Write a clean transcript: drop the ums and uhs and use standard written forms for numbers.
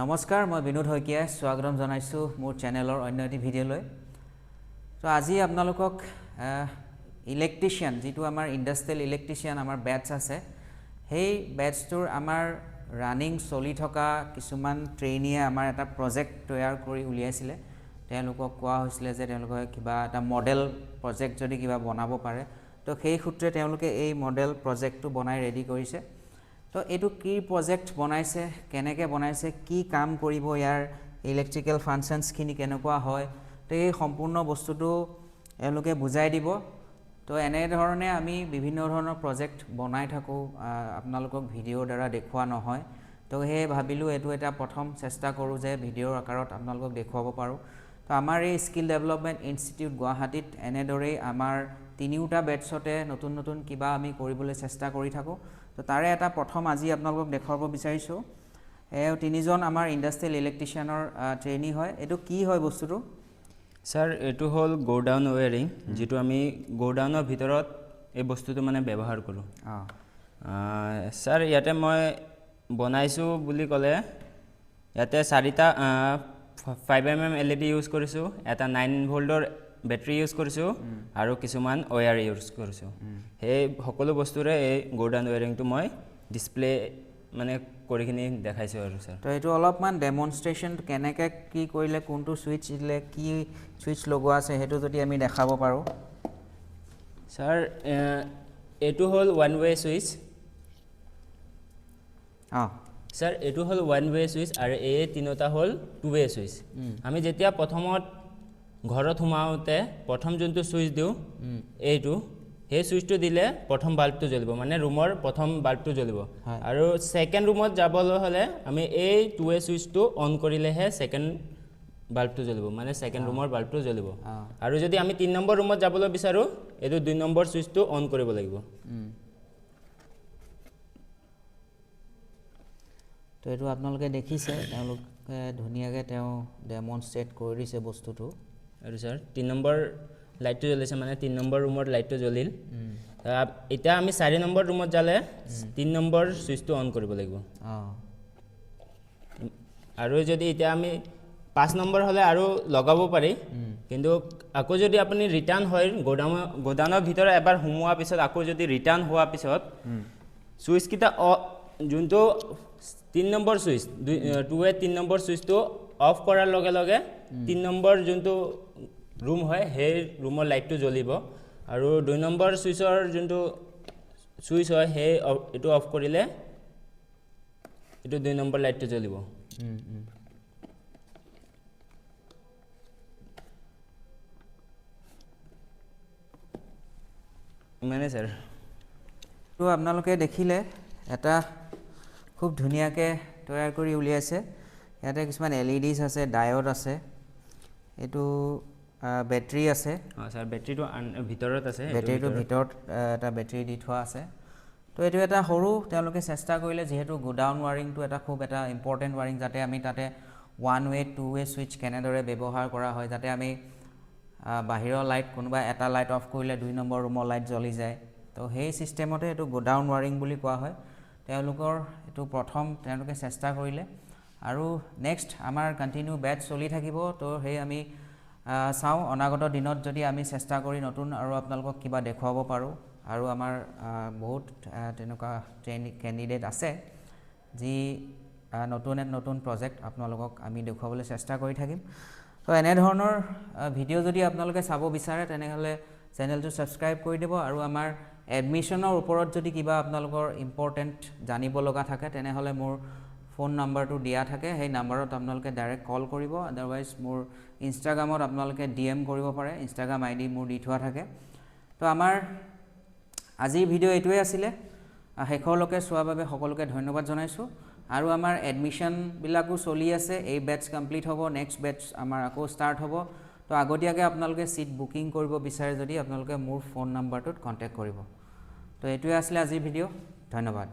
নমস্কাৰ মই বিনোদ হৈকিয়া স্বাগতম জনাইছো মোৰ চেনেলৰ অন্য এটি ভিডিঅ'লৈ তো আজি আপোনালোকক ইলেক্ট্ৰিচিয়ান যেটো আমাৰ ইন্ডাষ্ট্ৰিয়েল ইলেক্ট্ৰিচিয়ান আমাৰ ব্যাচ আছে সেই ব্যাচটোৰ আমাৰ ৰানিং চলি থকা কিছুমান ট্ৰেইনিয়ে আমাৰ এটা প্ৰজেক্ট তৈয়াৰ কৰি উলিয়াইছিলে তেওঁলোকক কোৱা হৈছিলে যে তেওঁলোকে কিবা এটা মডেল প্ৰজেক্ট যদি কিবা বনাব পাৰে তো সেই সূত্ৰে তেওঁলোকে এই মডেল প্ৰজেক্টটো বনাই ৰেডি কৰিছে তো এটো কি প্ৰজেক্ট বনাইছে কেনেকৈ বনাইছে কি কাম কৰিব ইয়াৰ ইলেক্ট্ৰিক্যাল ফাংশনস খিনি কেনেকুৱা হয় তো এই সম্পূৰ্ণ বস্তুটো এলোকে বুজাই দিব তো এনে ধৰণে আমি বিভিন্ন ধৰণৰ প্ৰজেক্ট বনাই থাকো আপোনালোকক ভিডিঅ'ৰ দ্বাৰা দেখুৱা নহয় তো হে ভাবিলো এটো এটা প্ৰথম চেষ্টা কৰো যে ভিডিঅ'ৰ আকাৰত আপোনালোকক দেখুৱাব পাৰো তো আমাৰ এই স্কিল ডেভেলপমেন্ট ইনষ্টিটিউট গুৱাহাটীত এনেদৰে আমাৰ তিনিটা বেটছতে নতুন নতুন কিবা আমি কৰিবলৈ চেষ্টা কৰি থাকো তো তাৰে এটা প্ৰথম আজি আপোনালোকক দেখুৱাব বিচাৰিছো এই তিনিজন আমাৰ ইন্ডাষ্ট্ৰিয়েল ইলেক্ট্ৰিচিয়ানৰ ট্ৰেইনি হয় এটো কি হয় বস্তুটো স্যাৰ এটো হল গোডাউন ওয়্যাৰিং যেটো আমি গোডাউনৰ ভিতৰত এই বস্তুটো মানে ব্যৱহাৰ কৰো স্যাৰ ইয়াতে মই বনাইছো বুলি ক'লে ইয়াতে চাৰিটা 5mm LED ইউজ কৰিছো এটা 9 ভোল্টৰ বেটাৰি ইউজ কৰিছো আৰু কিছুমান ওয়্যাৰ ইউজ কৰিছো হে সকলো বস্তুৰে এই গোডাউন ওয়্যাৰিংটো মই ডিসপ্লে মানে কৰিখিনি দেখাইছো আৰু স্যাৰ তো এটো অলপমান ডেমনস্ট্ৰেচন কেনেকৈ কি কৰিলে কোনটো সুইচ দিলে কি সুইচ লগোৱা আছে হেতু যদি আমি দেখাব পাৰো স্যাৰ এটো হল ওয়ান ওয়ে সুইচ স্যাৰ এটো হল ওয়ান ওয়ে সুইচ আৰু এই তিনটা হল টু ওয়ে সুইচ আমি যেতিয়া প্ৰথমত ঘৰত হুমাওতে প্ৰথম যোনটো সুইচ দিও এইটো হে সুইচটো দিলে প্ৰথম বাল্বটো জ্বলিব মানে ৰুমৰ প্ৰথম বাল্বটো জ্বলিব আৰু সেকেন্ড ৰুমত যাবলৈ হলে আমি এই টু ওয়ে সুইচটো অন কৰিলেহে সেকেন্ড বাল্বটো জ্বলিব মানে সেকেন্ড ৰুমৰ বাল্বটো জ্বলিব আৰু যদি আমি 3 নম্বৰ ৰুমত যাবলৈ বিচাৰো এটো 2 নম্বৰ সুইচটো অন কৰিব লাগিব তো এটো আপোনালোকে দেখিছে তেওঁলোকে ধুনিয়াকে তেওঁ ডেমনস্ট্ৰেট কৰি দিছে বস্তুটো আৰু স্যাৰ 3 নম্বৰ লাইটটো জ্বলিছে মানে 3 নম্বৰ ৰুমৰ লাইটটো জ্বলিল এটা আমি 4 নম্বৰ ৰুমত যালে 3 নম্বৰ সুইচটো অন কৰিব লাগিব আৰু যদি এটা আমি 5 নম্বৰ হলে আৰু লগাব পাৰি কিন্তু আকৌ যদি আপুনি ৰিটাৰ্ন হয় গোডাউনৰ ভিতৰত এবাৰ হুমোৱা পিছত আকৌ যদি ৰিটাৰ্ন হোৱা পিছত সুইচ কিটা যোনটো 3 নম্বৰ সুইচ 3 নম্বৰ সুইচটো অফ কৰাৰ লগে লগে 3 নম্বৰ যোনটো ৰুম হয় হে ৰুমৰ লাইটটো জ্বলিব আৰু 2 নম্বৰ সুইচৰ যোনটো সুইচ হয় হে এটো অফ কৰিলে এটো 2 নম্বৰ লাইটটো জ্বলিব মানে স্যাৰ তো আপোনালোকে দেখিলে এটা খুব ধুনিয়াকে তৈয়াৰ কৰি উলিয়াইছে ইয়াতে কিছুমান LEDs আছে ডায়োড আছে এটো বেটাৰি আছে স্যাৰ বেটাৰিটো ভিতৰত আছে বেটাৰিটো ভিতৰত এটা বেটাৰি দি থোৱা আছে তো এটো এটা সৰু তেওঁলোকে চেষ্টা কৰিলে যেহেতু গোডাউন ওয়াৰিংটো এটা খুব এটা ইম্পৰ্টেন্ট ওয়াৰিং যাতে আমি তাতে one way to way switch কেনেদৰে ব্যৱহাৰ কৰা হয় যাতে আমি বাহিৰৰ লাইট কোনোবা এটা লাইট অফ কৰিলে 2 নম্বৰ ৰুমৰ লাইট জ্বলি যায় তো সেই সিস্টেমতে এটো গোডাউন ওয়াৰিং বুলি কোৱা হয় তেওঁলোকৰ এটো প্ৰথম তেওঁলোকে চেষ্টা কৰিলে আৰু নেক্সট আমাৰ কন্টিনিউ ব্যাচ চলি থাকিব তো সেই আমি চাও অনাগত দিনত যদি আমি চেষ্টা কৰি নতুন আৰু আপোনালোকক কিবা দেখুৱাব পাৰো আৰু আমাৰ বহুত তেনেকুৱা ট্ৰেইনিং ক্যান্ডিডেট আছে যি নতুন প্ৰজেক্ট আপোনালোকক আমি দেখুৱাবলৈ চেষ্টা কৰি থাকিম তো এনে ধৰণৰ ভিডিও যদি আপোনালোকে চাব বিচাৰে তেনেহলে চেনেলটো সাবস্ক্ৰাইব কৰি দিব আৰু আমাৰ এডমিশনৰ ওপৰত যদি কিবা আপোনালোকৰ ইম্পৰ্টেন্ট জানিব লগা থাকে তেনেহলে মোৰ ফোন নাম্বাৰটো দিয়া থাকে সেই নাম্বাৰত আপোনালোকে ডাইৰেক্ট কল কৰিব আদাৰৱাইজ মোৰ ইনষ্টাগ্ৰামত আপোনালোকে DM কৰিব পাৰে ইনষ্টাগ্ৰাম ID মোৰ দি থোৱা থাকে তো আমাৰ আজিৰ ভিডিও এটোৱে আছিল হেখৰলৈকে চোৱাৰ বাবে সকলোকে ধন্যবাদ জনাইছো আৰু আমাৰ এডমিশন বিলাকো চলি আছে এই ব্যাচ কমপ্লিট হ'ব নেক্সট ব্যাচ আমাৰ আকৌ ষ্টাৰ্ট হ'ব তো আগতীয়াকে আপোনালোকে সিট বুকিং কৰিব বিচাৰে যদি আপোনালোকে মোৰ ফোন নাম্বাৰটোত কন্টাক্ট কৰিব তো এটোৱে আছিল আজিৰ ভিডিও ধন্যবাদ